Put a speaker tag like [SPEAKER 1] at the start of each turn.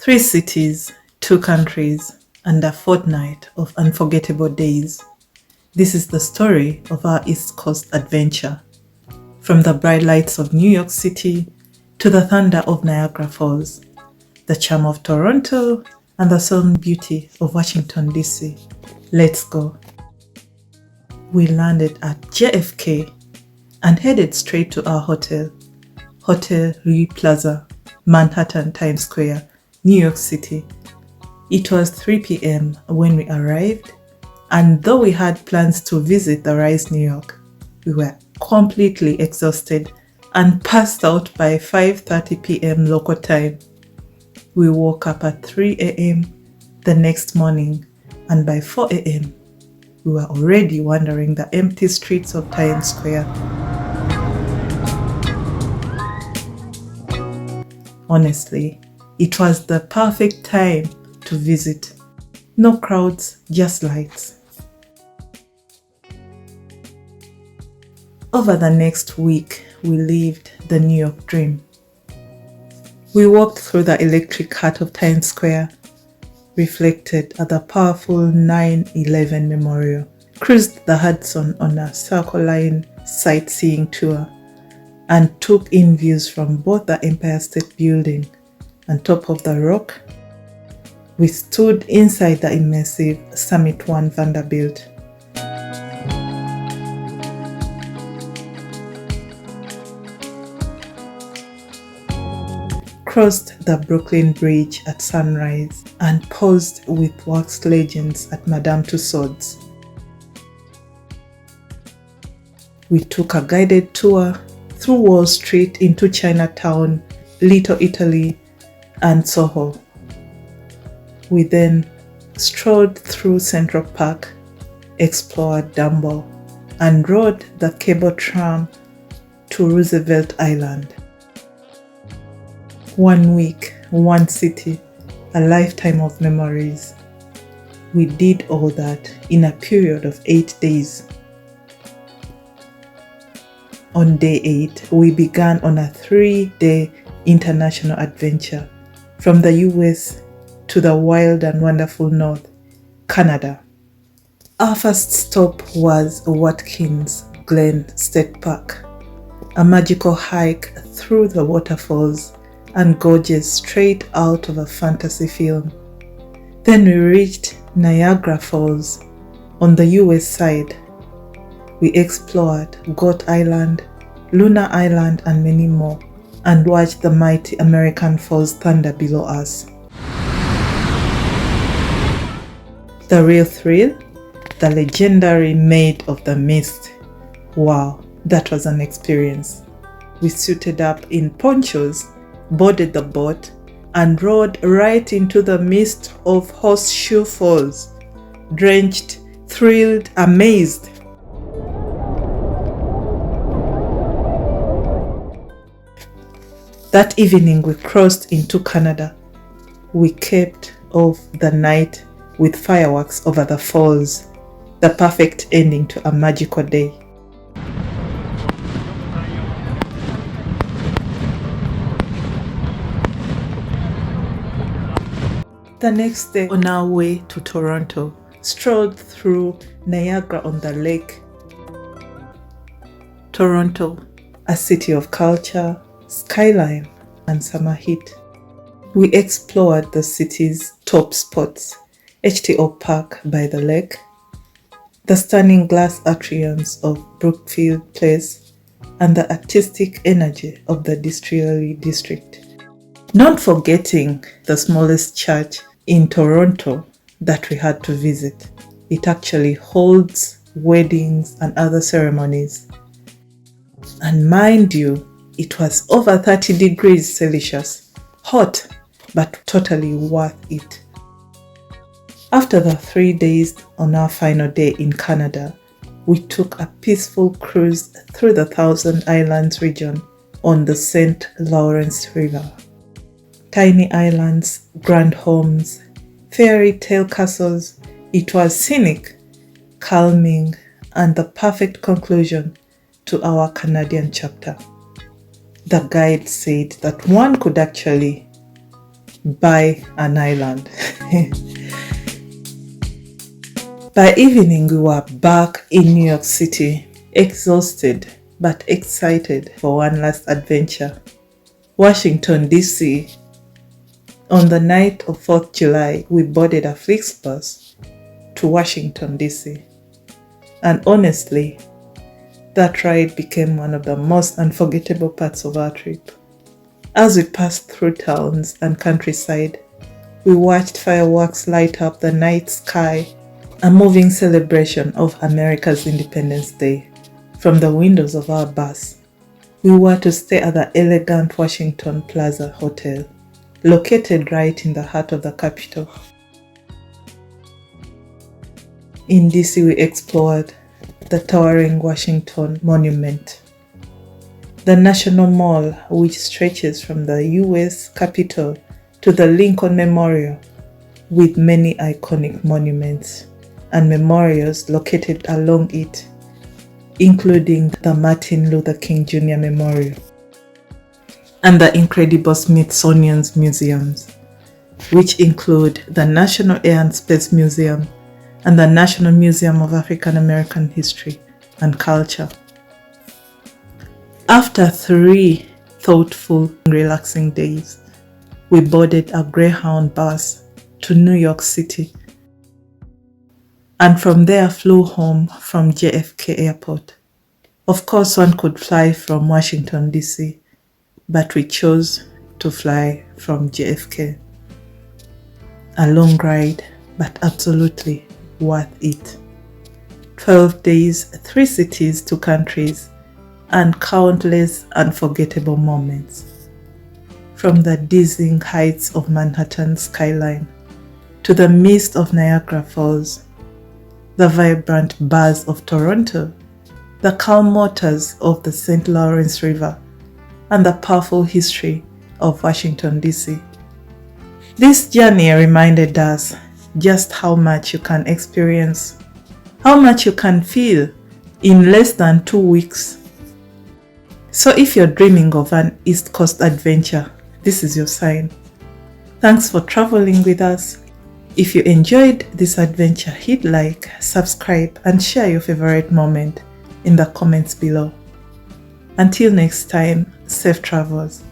[SPEAKER 1] 3 cities, 2 countries, and a fortnight of unforgettable days. This is the story of our East Coast adventure. From the bright lights of New York City to the thunder of Niagara Falls, the charm of Toronto, and the solemn beauty of Washington, D.C. Let's go. We landed at JFK and headed straight to our hotel, Hotel Plaza, Manhattan, Times Square, New York City. It was 3 p.m. when we arrived, and though we had plans to visit the Rise New York, we were completely exhausted and passed out by 5:30 p.m. local time. We woke up at 3 a.m. the next morning, and by 4 a.m. we were already wandering the empty streets of Times Square. Honestly, it was the perfect time to visit. No crowds, just lights. Over the next week, we lived the New York dream. We walked through the electric heart of Times Square, reflected at the powerful 9/11 memorial, cruised the Hudson on a Circle Line sightseeing tour, and took in views from both the Empire State Building and Top of the Rock. We stood inside the immersive Summit One Vanderbilt. Crossed the Brooklyn Bridge at sunrise and posed with wax legends at Madame Tussauds. We took a guided tour through Wall Street into Chinatown, Little Italy, and SoHo. We then strolled through Central Park, explored Dumbo, and rode the cable tram to Roosevelt Island. 1 week, 1 city, a lifetime of memories. We did all that in a period of 8 days. On day 8, we began on a 3-day international adventure from the US to the wild and wonderful North, Canada. Our first stop was Watkins Glen State Park, a magical hike through the waterfalls and gorges straight out of a fantasy film. Then we reached Niagara Falls on the US side. We explored Goat Island, Luna Island, and many more, and watched the mighty American Falls thunder below us. The real thrill? The legendary Maid of the Mist. Wow, that was an experience. We suited up in ponchos, boarded the boat, and rode right into the midst of Horseshoe Falls, drenched, thrilled, amazed. That evening we crossed into Canada. We capped off the night with fireworks over the falls, the perfect ending to a magical day. The next day, on our way to Toronto, strolled through Niagara-on-the-Lake. Toronto, a city of culture, skyline, and summer heat. We explored the city's top spots, HTO Park by the lake, the stunning glass atriums of Brookfield Place, and the artistic energy of the Distillery District. Not forgetting the smallest church in Toronto that we had to visit. It actually holds weddings and other ceremonies. And mind you, it was over 30 degrees Celsius. Hot, but totally worth it. After the 3 days on our final day in Canada, we took a peaceful cruise through the Thousand Islands region on the St. Lawrence River. Tiny islands, grand homes, fairy tale castles. It was scenic, calming, and the perfect conclusion to our Canadian chapter. The guide said that one could actually by an island. By evening, we were back in New York City, exhausted but excited for one last adventure. Washington, D.C. On the night of 4th July, we boarded a FlixBus to Washington, D.C. And honestly, that ride became one of the most unforgettable parts of our trip. As we passed through towns and countryside, we watched fireworks light up the night sky, a moving celebration of America's Independence Day. From the windows of our bus, we were to stay at the elegant Washington Plaza Hotel, located right in the heart of the capital. In DC, we explored the towering Washington Monument, the National Mall, which stretches from the U.S. Capitol to the Lincoln Memorial, with many iconic monuments and memorials located along it, including the Martin Luther King Jr. Memorial and the incredible Smithsonian Museums, which include the National Air and Space Museum and the National Museum of African American History and Culture. After 3 thoughtful and relaxing days, we boarded a Greyhound bus to New York City, and from there flew home from JFK Airport. Of course, one could fly from Washington, D.C., but we chose to fly from JFK. A long ride, but absolutely worth it. 12 days, 3 cities, 2 countries, and countless unforgettable moments. From the dizzying heights of Manhattan skyline to the mist of Niagara Falls, the vibrant bars of Toronto, the calm waters of the St. Lawrence River, and the powerful history of Washington, D.C. This journey reminded us just how much you can experience, how much you can feel in less than 2 weeks. So if you're dreaming of an East Coast adventure, this is your sign. Thanks for traveling with us. If you enjoyed this adventure, hit like, subscribe, and share your favorite moment in the comments below. Until next time, safe travels.